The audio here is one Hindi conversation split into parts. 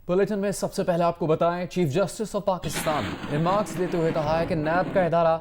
बुलेटिन में सबसे पहले आपको बताएं, chief justice of Pakistan remarks देते हुए कहा है कि नैब का इदारा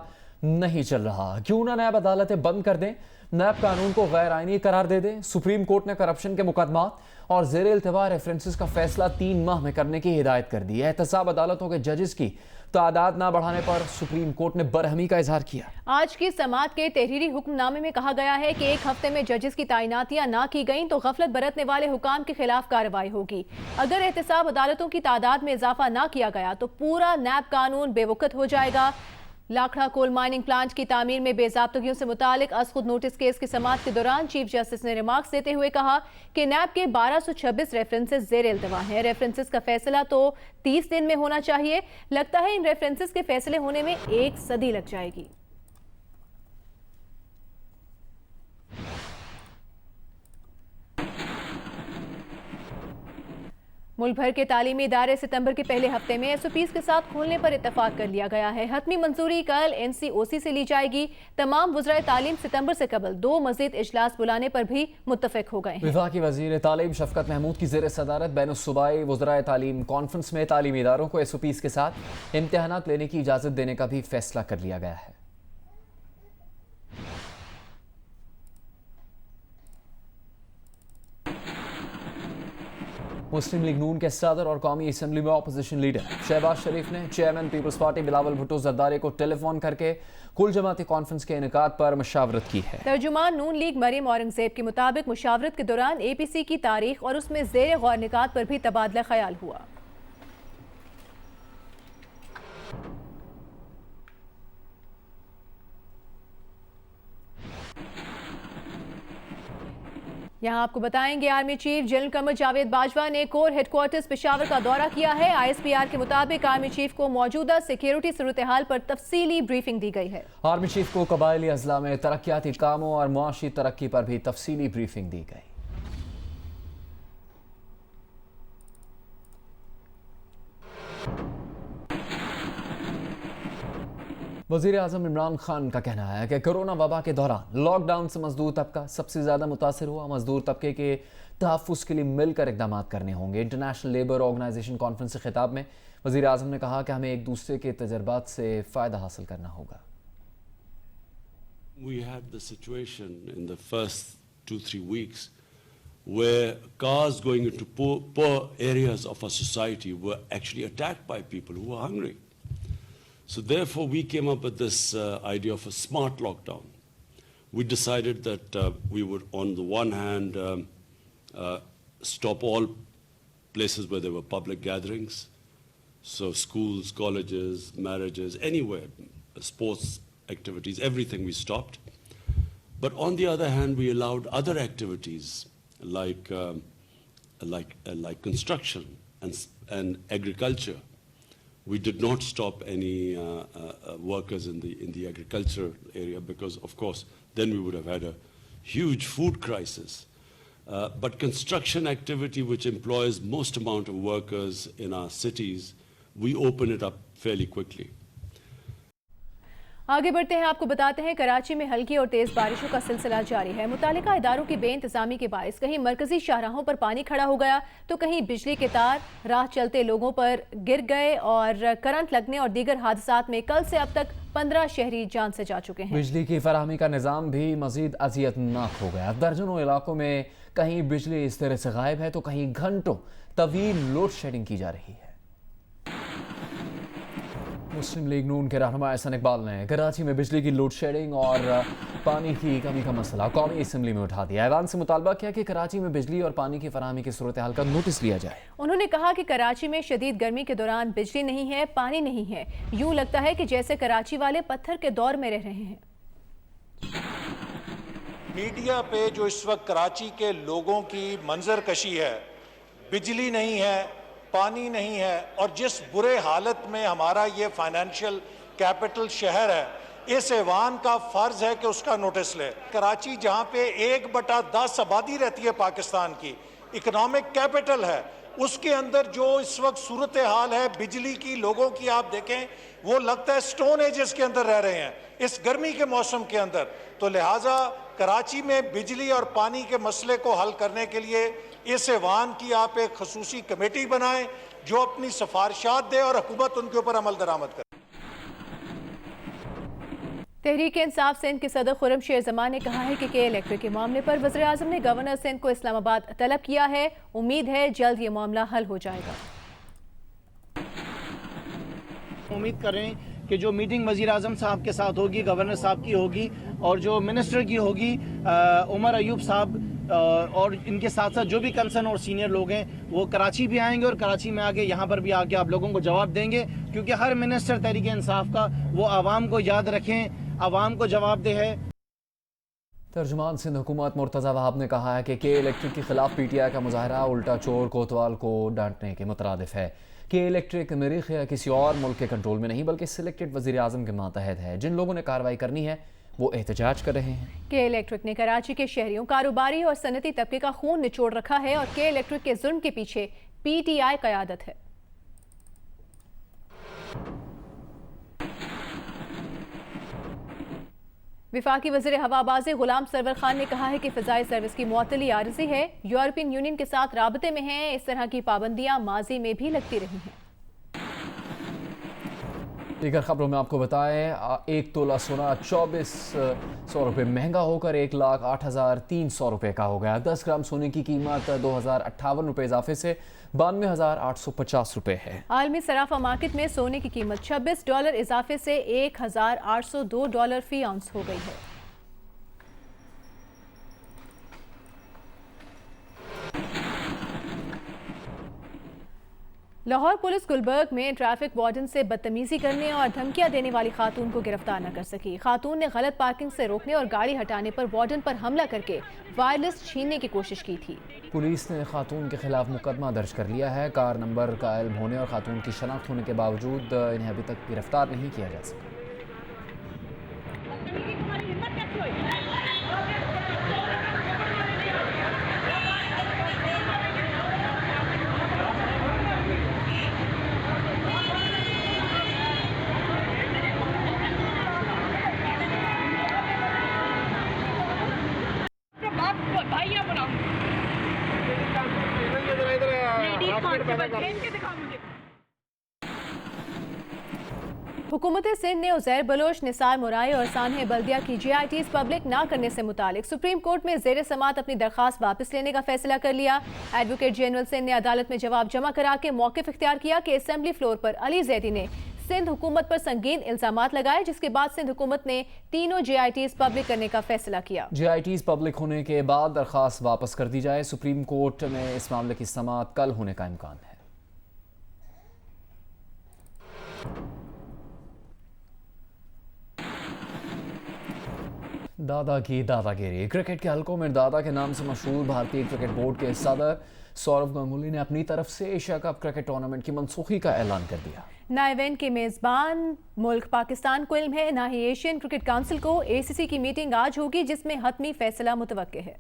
नहीं चल रहा। क्यों ना नैब अदालतें बंद कर दें, नैब कानून को गैर आईनी करार दे दें। सुप्रीम कोर्ट ने करप्शन के मुकदमात और ज़ेर इल्तिवा रेफरेंसेस का फैसला 3 माह में करने की हिदायत कर दी है। एहतसाब अदालतों के जजेस की तादाद ना बढ़ाने पर सुप्रीम कोर्ट ने बरहमी का इजहार किया। आज की समाअत के तहरीरी हुक्मनामे में कहा गया है कि 1 हफ्ते में जजेस की तैनातियां ना की गईं तो गफलत बरतने वाले हुकाम के खिलाफ कार्रवाई होगी। अगर एहतसाब अदालतों की तादाद में इजाफा ना किया गया तो पूरा नैब कानून बेवकूफ हो जाएगा। लाखड़ा कोल माइनिंग प्लांट की तामीर में बेजाब्तगियों से मुतालिक अज़खुद नोटिस केस की समाअत के दौरान चीफ जस्टिस ने रिमार्क्स देते हुए कहा कि नैब के 1226 रेफरेंसेस ज़ेर इल्तिवा हैं। रेफरेंसेस का फैसला तो 30 दिन में होना चाहिए। लगता है इन रेफरेंसेस के फैसले होने में 1 सदी लग जाएगी। मुल्क भर के तालीमी इदारे सितंबर के पहले हफ्ते में एसओपीज के साथ खोलने पर इत्तेफाक कर लिया गया है। हतमी मंजूरी कल एनसीओसी से ली जाएगी। तमाम वज़राए तालीम सितंबर से कबल 2 मज़ीद इजलास बुलाने पर भी मुत्तफिक हो गए हैं। वफाकी वज़ीर तालीम शफकत महमूद की ज़ेर सदारत बैनुस्सूबाई वज़राए तालीम कॉन्फ्रेंस में तालीमी इदारों को एसओपीज के साथ इम्तिहानात लेने की इजाज़त देने का भी फैसला कर लिया गया है। मुस्लिम लीग नून के सदर और कौमी असम्बली में अपोजिशन लीडर शहबाज शरीफ ने chairman Peoples Party Bilawal Bhutto Zardari को टेलीफोन करके कुल जमाती कॉन्फ्रेंस के इनेकाद पर मशावरत की है। तर्जुमान नून लीग मरीम औरंगजेब के मुताबिक मुशावरत के दौरान एपीसी की तारीख और उसमें ज़ेर गौर निकात पर भी तबादला ख्याल हुआ। यहाँ आपको बताएंगे, army chief general Qamar Javed Bajwa ने कोर हेडक्वार्टर्स पेशावर का दौरा किया है। आईएसपीआर के मुताबिक आर्मी चीफ को मौजूदा सिक्योरिटी सूरत हाल पर तफसीली ब्रीफिंग दी गई है। आर्मी चीफ को कबायली अजला में तरक्याती कामों और मुआशी तरक्की पर भी तफसीली ब्रीफिंग दी गई। वज़ीर आज़म इमरान खान का कहना है कि कोरोना वबा के दौरान लॉकडाउन से मजदूर तबका सबसे ज़्यादा मुतासर हुआ। मजदूर तबके के तहफ़्फ़ुज़ के लिए मिलकर इक़दाम करने होंगे। इंटरनेशनल लेबर ऑर्गेनाइजेशन कॉन्फ्रेंस से खिताब में वज़ीर आज़म ने कहा कि हमें एक दूसरे के तजर्बात से फ़ायदा हासिल करना होगा। We had the situation in the first 2-3 weeks where cars going into poor areas of our society were actually attacked by people who were hungry. So therefore, we came up with this idea of a smart lockdown. We decided that we would, on the one hand, stop all places where there were public gatherings, so schools, colleges, marriages, anywhere, sports activities, everything we stopped. But on the other hand, we allowed other activities like construction and agriculture. We did not stop any workers in the agriculture area because, of course, then we would have had a huge food crisis. But construction activity, which employs most amount of workers in our cities, we open it up fairly quickly. आगे बढ़ते हैं, आपको बताते हैं कराची में हल्की और तेज बारिशों का सिलसिला जारी है। मुतालिका इदारों की बेइंतजामी के बायस कहीं मरकजी शाहराहों पर पानी खड़ा हो गया तो कहीं बिजली के तार राह चलते लोगों पर गिर गए और करंट लगने और दीगर हादसात में कल से अब तक 15 शहरी जान से जा चुके हैं। बिजली की फराहमी का निज़ाम भी मजीद अजियतनाक हो गया। दर्जनों इलाकों में कहीं बिजली इस तरह से गायब है तो कहीं घंटों तवील लोड शेडिंग की जा रही है। मुस्लिम लीग नून के रहनुमा एहसन इकबाल ने कराची में बिजली की लोड शेडिंग और पानी की कमी का मसला कौमी असम्बली में उठा दिया। ऐवान से मुतालबा किया कि कराची में बिजली और पानी की फराहमी की सूरत हाल का नोटिस लिया जाए। उन्होंने कहा कि कराची में शदीद गर्मी के दौरान बिजली नहीं है, पानी नहीं है। यूं लगता है कि जैसे कराची वाले पत्थर के दौर में रह रहे हैं। मीडिया पे जो इस वक्त कराची के लोगों की मंजर कशी है, बिजली नहीं है, पानी नहीं है और जिस बुरे हालत में हमारा ये फाइनेंशियल कैपिटल शहर है, इस ऐवान का फर्ज है कि उसका नोटिस ले। कराची जहाँ पे 1/10 आबादी रहती है पाकिस्तान की, इकोनॉमिक कैपिटल है, उसके अंदर जो इस वक्त सूरत हाल है बिजली की, लोगों की, आप देखें वो लगता है स्टोन एजेस के अंदर रह रहे हैं इस गर्मी के मौसम के अंदर। तो लिहाजा कराची में बिजली और पानी के मसले को हल करने के लिए इस ऐवान की आप एक खसूसी कमेटी बनाएं जो अपनी सिफारिशात दे और हुकूमत उनके ऊपर अमल दरामद करे। तहरीक इंसाफ सिंध के सदर खुर्रम शेर जमान ने कहा है कि के इलेक्ट्रिक के मामले पर वज़ीर आज़म ने गवर्नर सिंध को इस्लामाबाद तलब किया है। उम्मीद है जल्द ये मामला हल हो जाएगा। उम्मीद कर रहे हैं कि जो मीटिंग वज़ीर आज़म साहब के साथ होगी, गवर्नर साहब की होगी और जो मिनिस्टर की होगी, उमर अयूब साहब और इनके साथ साथ जो भी कंसर्न और सीनियर लोग हैं वो कराची भी आएंगे और कराची में आके यहाँ पर भी आके आप लोगों को जवाब देंगे, क्योंकि हर मिनिस्टर तहरीक इंसाफ का वो आवाम को याद रखें, आवाम को जवाबदेह है। तर्जुमान सिंध हुकूमत मुर्तज़ा वहाब ने कहा है कि के इलेक्ट्रिक के खिलाफ पीटीआई का मुजाहरा उल्टा चोर कोतवाल को डांटने के मुतरादिफ है। के इलेक्ट्रिक मरीख या किसी और मुल्क के कंट्रोल में नहीं बल्कि सिलेक्टेड वज़ीर आज़म के मातहत है। जिन लोगों ने कार्रवाई करनी है वो एहतजाज कर रहे हैं। के इलेक्ट्रिक ने कराची के शहरियों, कारोबारी और सनती तबके का खून निचोड़ रखा है और के इलेक्ट्रिक के जुल्म के पीछे पीटीआई क़यादत है। विफाकी वज़ीर हवाबाज़ी गुलाम सरवर खान ने कहा है कि फ़िज़ाई सर्विस की मुअत्तली आरज़ी है, यूरोपियन यूनियन के साथ राबते में हैं। इस तरह की पाबंदियां माजी में भी लगती रही हैं। दीगर खबरों में आपको बताएं, एक तोला सोना 2400 रुपये महंगा होकर 1,08,300 रुपये का हो गया। 10 ग्राम सोने की कीमत 2,058 रुपये इजाफे से 92,850 रुपये है। आलमी सराफा मार्केट में सोने की कीमत $26 इजाफे से $1,802 फी आउंस हो गई है। लाहौर पुलिस गुलबर्ग में ट्रैफिक वार्डन से बदतमीजी करने और धमकियां देने वाली खातून को गिरफ्तार न कर सकी। खातून ने गलत पार्किंग से रोकने और गाड़ी हटाने पर वार्डन पर हमला करके वायरलेस छीनने की कोशिश की थी। पुलिस ने खातून के खिलाफ मुकदमा दर्ज कर लिया है। कार नंबर का इल्म होने और खातून की शनाख्त होने के बावजूद इन्हें अभी तक गिरफ्तार नहीं किया जा सका। हुकूमत सिंध ने उज़ैर बलोच, निसार मुराई और सानह बल्दिया की GITs पब्लिक ना करने से मुतालिक सुप्रीम कोर्ट में ज़ेर समात अपनी दरख्वास्त वापस लेने का फैसला कर लिया। एडवोकेट जनरल सिंध ने अदालत में जवाब जमा करा के मौक़िफ़ इख्तियार किया कि असेंबली फ्लोर पर अली ज़ैदी ने सिंध हुकूमत पर संगीन इल्ज़ामात लगाए, जिसके बाद सिंध हुकूमत ने तीनों GITs पब्लिक करने का फैसला किया। GITs पब्लिक होने के बाद दरख्वास्त वापस कर दी जाए। सुप्रीम कोर्ट में इस मामले की समाअत कल होने का इम्कान है। दादा की दादागिरी। क्रिकेट के हलकों में दादा के नाम से मशहूर भारतीय क्रिकेट बोर्ड के सदर सौरव गांगुली ने अपनी तरफ से एशिया कप क्रिकेट टूर्नामेंट की मनसूखी का ऐलान कर दिया। ना इवेंट के मेजबान मुल्क पाकिस्तान को इल्म है, ना ही एशियन क्रिकेट काउंसिल को। ACC की मीटिंग आज होगी जिसमें हतमी फैसला मुतवक्के है।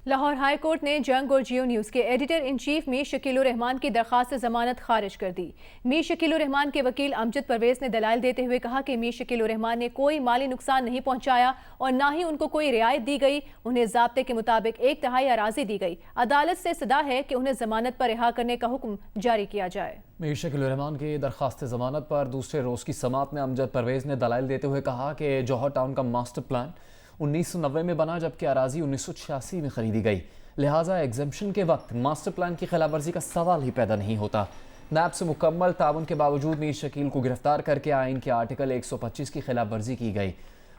लाहौर हाई कोर्ट ने जंग और जियो न्यूज़ के editor in chief Mir Shakilur Rahman की दरख्वास्त जमानत खारिज कर दी। मीर शकीलुर रहमान के वकील अमजद परवेज ने दलाइल देते हुए कहा कि मीर शकीलुर रहमान ने कोई माली नुकसान नहीं पहुंचाया और ना ही उनको कोई रियायत दी गई। उन्हें ज़ाब्ते के मुताबिक 1/3 अराजी दी गई। अदालत से सदा है कि उन्हें जमानत पर रिहा करने का हुक्म जारी किया जाए। मीर शकीलुर रहमान की दरख्वास्त जमानत पर दूसरे रोज़ की समाअत में अमजद परवेज ने दलाइल देते हुए कहा कि जौहर टाउन का मास्टर प्लान 1990 में बना, जबकि अराजी 1986 में खरीदी गई। लिहाजा एग्जम्पशन के वक्त मास्टर प्लान की खिलाफवर्जी का सवाल ही पैदा नहीं होता। नैब से मुकम्मल ताउन के बावजूद मीर शकील को गिरफ्तार करके आइन के आर्टिकल 125 की खिलाफवर्जी की गई।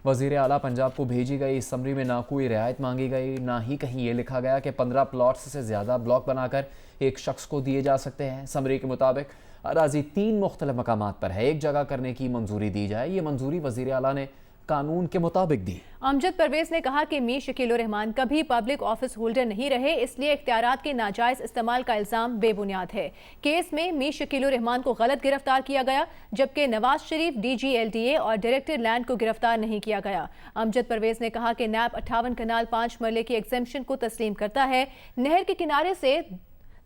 वज़ीर आला पंजाब को भेजी गई इस समरी में ना कोई रियायत मांगी गई, ना ही कहीं ये लिखा गया कि 15 प्लॉट्स से ज़्यादा ब्लॉक बनाकर एक शख्स को दिए जा सकते हैं। समरी के मुताबिक अराजी 3 मुख्तलिफ मकामात पर है। एक जगह करने की मंजूरी दी जाए, ये मंजूरी वज़ीर आला ने कानून के मुताबिक दी। अमजद परवेज ने कहा कि मीर शकीलुर रहमान कभी पब्लिक ऑफिस होल्डर नहीं रहे, इसलिए इख्तियारात के नाजायज इस्तेमाल का इल्जाम बेबुनियाद है। केस में मीर शकीलुर रहमान को गलत गिरफ्तार किया गया, जबकि नवाज शरीफ DG LDA और डायरेक्टर लैंड को गिरफ्तार नहीं किया गया। अमजद परवेज ने कहा कि नैब 58 कनाल 5 मरले की एग्जेम्पशन को तस्लीम करता है। नहर के किनारे से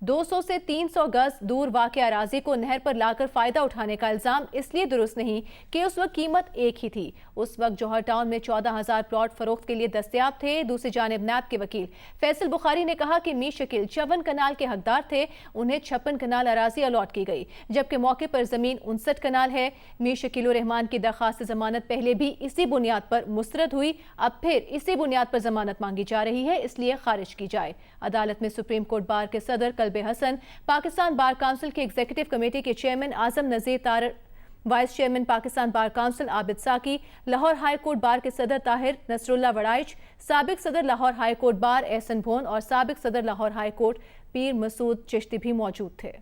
200 से 300 गज दूर वाक़ अराजी को नहर पर लाकर फायदा उठाने का इल्जाम इसलिए दुरुस्त नहीं कि उस वक्त कीमत एक ही थी। उस वक्त जौहर टाउन में 14,000 प्लॉट फरोख्त के लिए दस्तयाब थे। दूसरी जानिब नैब के वकील फैसल बुखारी ने कहा कि मीर शकील 54 कनाल के हकदार थे, उन्हें 56 कनाल अराजी अलॉट की गई, जबकि मौके पर जमीन 59 कनाल है। मीर शकील रहमान की दरखास्त जमानत पहले भी इसी बुनियाद पर मुस्तरद हुई, अब फिर इसी बुनियाद पर जमानत मांगी जा रही है, इसलिए खारिज की जाए। अदालत में सुप्रीम कोर्ट बार के सदर कल्बे हसन, पाकिस्तान बार काउंसिल के एग्जीक्यूटिव कमेटी के chairman Azam Nazir Tarar, vice chairman Pakistan bar council Abid Saqi, Lahore high court bar के सदर ताहिर नसरुल्लाह वड़ाइच, साबिक सदर Lahore high court bar Ehsan भोन और साबिक सदर लाहौर हाई कोर्ट पीर मसूद चिश्ती भी मौजूद थे।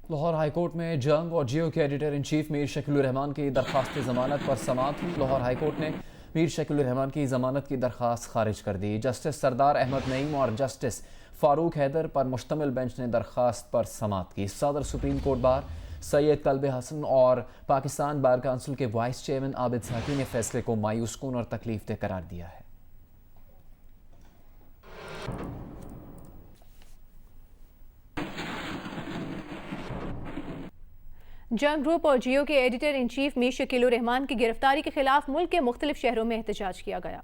लाहौर हाईकोर्ट में जंग और जियो के editor in chief Mir Shakeel Rahman की दरखास्त जमानत पर समाअत हुई। लाहौर हाईकोर्ट ने मीर शकील रहमान की जमानत की दरखास्त खारिज कर दी। जस्टिस सरदार अहमद नईम और जस्टिस फारूक हैदर पर मुश्तमिल बेंच ने दरखास्त पर समाअत की। सदर supreme court bar Syed Kalbe Hasan और पाकिस्तान बार काउंसिल के वाइस चेयरमैन आबिद साकी ने फैसले को मायूस कुन और तकलीफ दह करार दिया है। जंग ग्रुप और जियो के editor in chief Mir Shakeel Rahman की गिरफ्तारी के खिलाफ मुल्क के मुख्तलिफ शहरों में एहतजाज किया गया।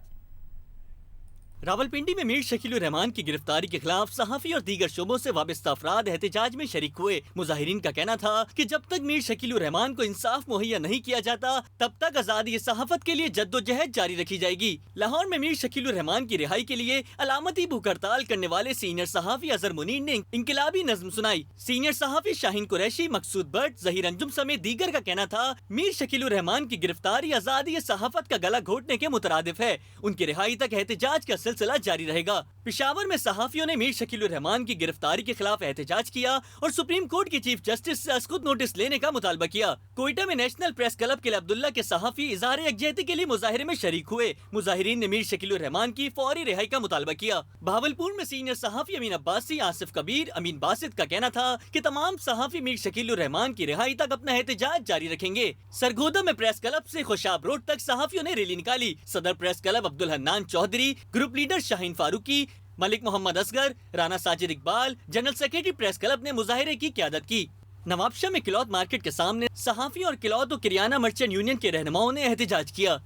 रावलपिंडी में मीर शकील रहमान की गिरफ्तारी के खिलाफ सहाफी और दीगर शोबों से वाबस्ता अफराद एहतजाज में शरीक हुए। मुजाहिरीन का कहना था कि जब तक मीर शकील रहमान को इंसाफ मुहैया नहीं किया जाता तब तक आजादी सहाफत के लिए जद्दोजहद जारी रखी जाएगी। लाहौर में मीर शकील रहमान की रिहाई के लिए अलामती भूख हड़ताल करने वाले सीनियर सहाफी अजहर मुनीर ने इंकलाबी नज्म सुनाई। सीनियर सहाफी शाहीन कुरैशी, मकसूद भट्ट, जहीर अंजुम समेत दीगर का कहना था मीर शकील रहमान की गिरफ्तारी आजादी सहाफत का गला घोटने के मुतरादिफ है। उनकी रिहाई तक एहतजाज का सिलसिला जारी रहेगा। पेशावर में सहाफियों ने मीर शकील रहमान की गिरफ्तारी के खिलाफ एहतजाज किया और सुप्रीम कोर्ट के चीफ जस्टिस से खुद नोटिस लेने का मुतालबा किया। कोयटा में नेशनल प्रेस क्लब के अब्दुल्ला के सहाफी इजहार यकजहती के लिए मुजाहिरे में शरीक हुए। मुजाहिरीन ने मीर शकील रहमान की फौरी रिहाई का मुतालबा किया। भावलपुर में सीनियर सहाफी अमीन अब्बासी, आसिफ कबीर, अमीन बासित का कहना था कि तमाम सहाफी मीर शकील रहमान की रिहाई तक अपना एहतजाज जारी रखेंगे। सरगोदा में प्रेस क्लब से खुशाब रोड तक सहाफियों ने रैली निकाली। सदर press club Abdul Hannan Chaudhry, group leader Shaheen Farooqui, Malik Mohammad Asghar, Rana Sajid Iqbal, general secretary press club ने मुजाहिरे की क़यादत की। नवाबशाह में क्लॉथ मार्केट के सामने सहाफी और क्लॉथ और किरियाना मर्चेंट यूनियन के रहनुमाओं ने एहतजाज किया।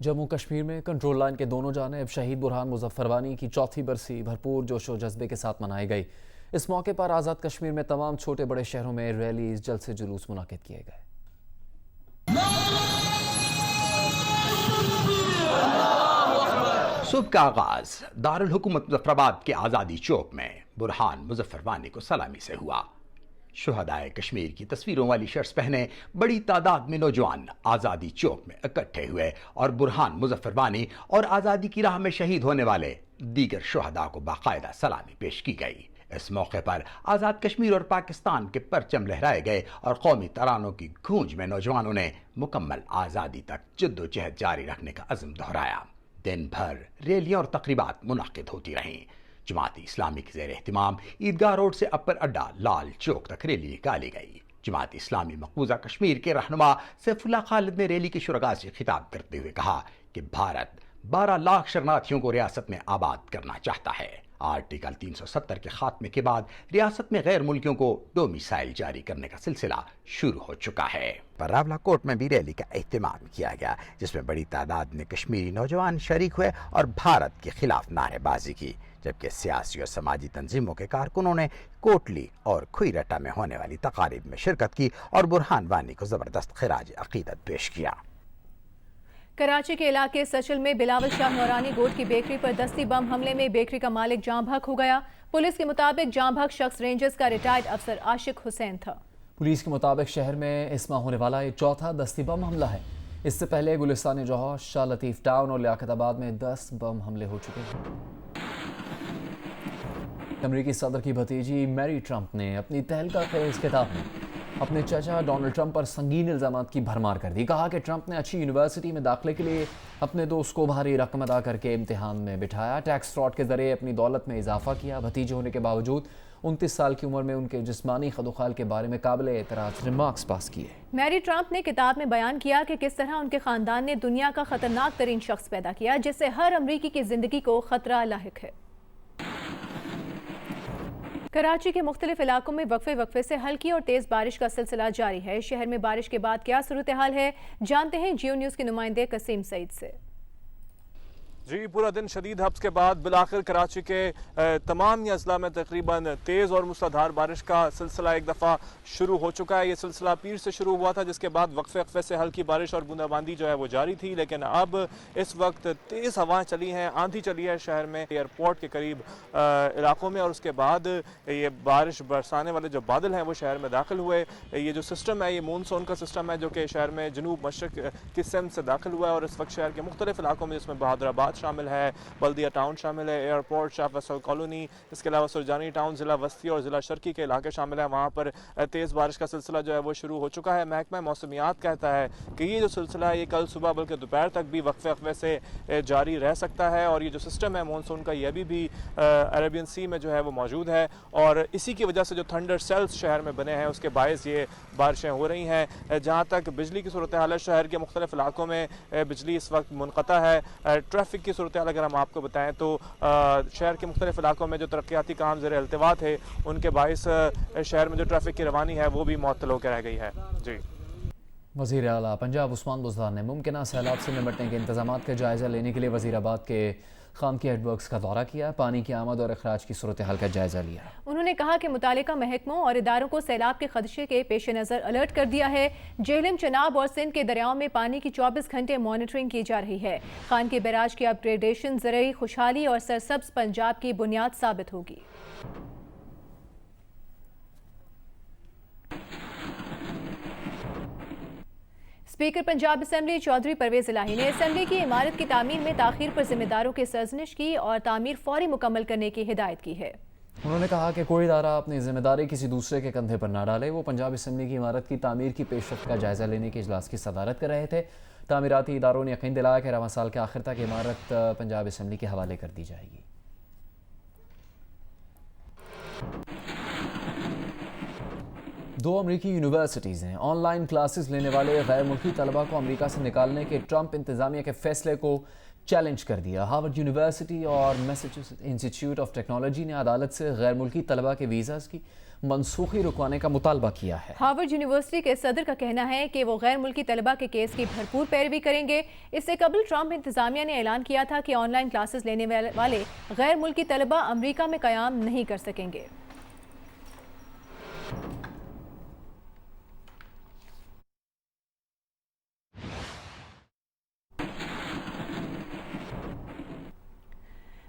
जम्मू कश्मीर में कंट्रोल लाइन के दोनों जानिब शहीद बुरहान मुजफ्फर वानी की चौथी बरसी भरपूर जोश व जज्बे के साथ मनाई गई। इस मौके पर आज़ाद कश्मीर में तमाम छोटे बड़े शहरों में रैलीज, जलसे जुलूस मुनाकिद किए गए। सुबह का आगाज दारुल हुकूमत मुजफ्फराबाद के आज़ादी चौक में बुरहान मुजफ्फर वानी को सलामी से हुआ। शुहदाए कश्मीर की तस्वीरों वाली शर्ट्स पहने बड़ी तादाद में नौजवान आज़ादी चौक में इकट्ठे हुए और बुरहान मुजफ्फर वानी और आज़ादी की राह में शहीद होने वाले दीगर शुहदा को बाकायदा सलामी पेश की गई। इस मौके पर आज़ाद कश्मीर और पाकिस्तान के परचम लहराए गए और कौमी तरानों की गूंज में नौजवानों ने मुकम्मल आज़ादी तक जद्दोजहद जारी रखने का अज़्म दोहराया। दिन भर रैलियां और तकरीबात मुनाकिद होती रहीं। जमात इस्लामी के ज़ेर एहतिमाम ईदगाह रोड से अपर अड्डा लाल चौक तक रैली निकाली गई। जमात इस्लामी मकबूजा कश्मीर के रहनुमा सैफुल्लाह खालिद ने रैली के शुरगा से खिताब करते हुए कहा कि भारत 12 लाख शरणार्थियों को रियासत में आबाद करना चाहता है। आर्टिकल 370 के खात्मे के बाद रियासत में गैर मुल्कियों को डोमिसाइल जारी करने का सिलसिला शुरू हो चुका है। रावला कोर्ट में भी रैली का एहतमाम किया गया, जिसमें बड़ी तादाद में कश्मीरी नौजवान शरीक हुए और भारत के खिलाफ नारेबाजी की, जबकि सियासी और समाजी तंजीमों के कारकुनों ने कोटली और खुईरटा में होने वाली तकारीब में शिरकत की और बुरहान वानी को जबरदस्त खिराज अकीदत पेश किया। कराची के इलाके सचल में बिलावल शाह नौरानी गोट की बेकरी पर दस्ती बम हमले में बेकरी का मालिक जाँ भक हो गया। पुलिस के मुताबिक जाँ भक शख्स रेंजर्स का रिटायर्ड अफसर आशिक हुसैन था। पुलिस के मुताबिक शहर में इस माह होने वाला ये चौथा दस्ती बम हमला है। इससे पहले गुलिस्तान जौहर, शाह लतीफ टाउन और लियाकताबाद में 10 बम हमले हो चुके हैं। अमेरिकी सदर की भतीजी मैरी ट्रंप ने अपनी तहलका खेज खिताब में अपने चाचा डोनाल्ड ट्रंप पर संगीन इल्जामात की भरमार कर दी। कहा कि ट्रंप ने अच्छी यूनिवर्सिटी में दाखिले के लिए अपने दोस्त को भारी रकम अदा करके इम्तिहान में बिठाया, टैक्स फ्रॉड के जरिए अपनी दौलत में इजाफा किया। भतीजे होने के बावजूद 29 साल की उम्र में उनके जिस्मानी खदुखाल के बारे में काबिल एतराज़ रिमार्क्स पास किए। मैरी ट्रंप ने किताब में बयान किया कि किस तरह उनके खानदान ने दुनिया का खतरनाक तरीन शख्स पैदा किया, जिससे हर अमरीकी की जिंदगी को खतरा लाहिक है। कराची के मुख्तलिफ इलाकों में वक्फे से हल्की और तेज बारिश का सिलसिला जारी है। शहर में बारिश के बाद क्या सूरत हाल है, जानते हैं जियो न्यूज़ के नुमाइंदे कसीम सईद से। जी, पूरा दिन शदीद हब्स के बाद बिलाखिर कराची के तमाम ही अजला में तकरीबन तेज़ और मूसलाधार बारिश का सिलसिला एक दफ़ा शुरू हो चुका है। ये सिलसिला पीर से शुरू हुआ था, जिसके बाद वक्फे से हल्की बारिश और बूंदाबांदी जो है वो जारी थी, लेकिन अब इस वक्त तेज़ हवाएं चली हैं, आंधी चली है शहर में, एयरपोर्ट के करीब इलाकों में, और उसके बाद ये बारिश बरसाने वाले जो बादल हैं वो शहर में दाखिल हुए। ये जो सिस्टम है, ये मानसून का सिस्टम है जो कि शहर में जनूब मशरक़ की सिमत से दाखिल हुआ है, और इस वक्त शहर के मुख्तलिफ इलाकों में, जिसमें बहादुराबाद शामिल है, बल्दिया टाउन शामिल है, एयरपोर्ट, शाह फैसल कॉलोनी, इसके अलावा सुरजानी टाउन, ज़िला वस्ती और ज़िला शर्की के इलाके शामिल है। वहाँ पर तेज़ बारिश का सिलसिला जो है वो शुरू हो चुका है। महकमा मौसमियात कहता है कि ये जो सिलसिला है ये कल सुबह बल्कि दोपहर तक भी वक्फे से जारी रह सकता है, और ये जो सिस्टम है मानसून का ये अभी भी अरेबियन सी में जो है वो मौजूद है, और इसी की वजह से जो थंडर सेल्स शहर में बने हैं उसके बायस ये बारिशें हो रही हैं। जहाँ तक बिजली की सूरत हाल है, शहर के मुख्तलिफ इलाकों में बिजली इस वक्त मुनक़ता है। ट्रैफिक की सूरत हाल अगर हम आपको बताएं तो शहर के मुख्तलिफ इलाकों में जो तरक्याती काम ज़ेर अल्तवा थे उनके बायस शहर में जो ट्रैफिक की रवानी है वो भी मुअत्तल होकर रह गई है। जी, वज़ीर आला पंजाब उस्मान बुज़दार ने मुमकिन सैलाब से निपटने के इंतजामात का जायज़ा लेने के लिए वज़ीराबाद के खानकी हेडवर्क्स का दौरा किया, पानी की आमद और अखराज की सूरत हाल का जायजा लिया। उन्होंने कहा कि मुतालिका महकमों और इदारों को सैलाब के खदशे के पेश नज़र अलर्ट कर दिया है। जेहलम, चनाब और सिंध के दरियाओं में पानी की 24 घंटे मॉनिटरिंग की जा रही है। खानकी बैराज की अपग्रेडेशन ज़रूरी खुशहाली और सरसब्ज पंजाब की बुनियाद साबित होगी। स्पीकर पंजाब असम्बली चौधरी परवेज इलाही ने असम्बली की इमारत की तामीर में ताखीर पर जिम्मेदारों की सरजनिश की और तामीर फौरी मुकम्मल करने की हिदायत की है। उन्होंने कहा कि कोई इदारा अपनी जिम्मेदारी किसी दूसरे के कंधे पर ना डाले। वो पंजाब असम्बली की इमारत की तामीर की पेशरफ्त का जायजा लेने के इजलास की सदारत कर रहे थे। तामीराती इदारों ने यकीन दिलाया कि रवां साल के आखिर तक इमारत पंजाब असम्बली के हवाले कर दी जाएगी। दो अमरीकी यूनिवर्सिटीज़ हैं ऑनलाइन क्लासेस लेने वाले गैर मुल्की तलबा को अमरीका से निकालने के ट्रंप इंतज़ामिया के फैसले को चैलेंज कर दिया। हार्वर्ड यूनिवर्सिटी और मैसाचुसेट्स इंस्टीट्यूट ऑफ टेक्नोलॉजी ने अदालत से गैर मुल्की तलबा के वीज़ाज़ की मनसूखी रुकवाने का मुतालबा किया है। हार्वर्ड यूनिवर्सिटी के सदर का कहना है कि वो गैर मुल्की तलबा के केस की भरपूर पैरवी करेंगे। इससे कबल ट्रंप इंतजामिया ने ऐलान किया था कि ऑनलाइन क्लासेस लेने वाले गैर मुल्की तलबा अमरीका में क़याम नहीं कर सकेंगे।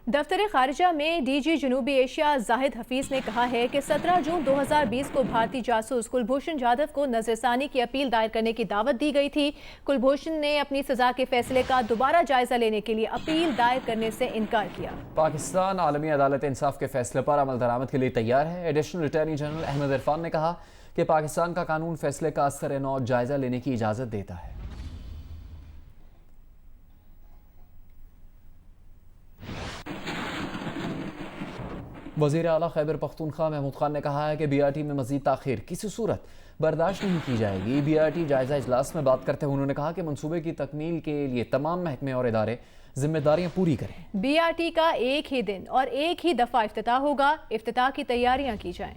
दफ्तर खारिजा में डीजी जनूबी एशिया जाहिद हफीज ने कहा है कि 17 जून 2020 को भारतीय जासूस कुलभूषण जाधव को नजरसानी की अपील दायर करने की दावत दी गई थी। कुलभूषण ने अपनी सजा के फैसले का दोबारा जायजा लेने के लिए अपील दायर करने से इनकार किया। पाकिस्तान आलमी अदालत इंसाफ के फैसले पर अमल दरामद के लिए तैयार है। Additional attorney general Ahmed Irfan ने कहा कि पाकिस्तान का कानून फैसले का असर नौ जायजा लेने की इजाजत देता है। वज़ीर आला खैबर पख्तूनख्वा महमूद खान ने कहा है कि BRT में मज़ीद ताख़ीर किसी सूरत बर्दाश्त नहीं की जाएगी। BRT जायजा इजलास में बात करते हुए उन्होंने कहा कि मनसूबे की तकमील के लिए तमाम महकमे और इदारे जिम्मेदारियां पूरी करें। BRT का एक ही दिन और एक ही दफ़ा इफ्तिताह होगा। इफ्तिताह की तैयारियां की जाएं।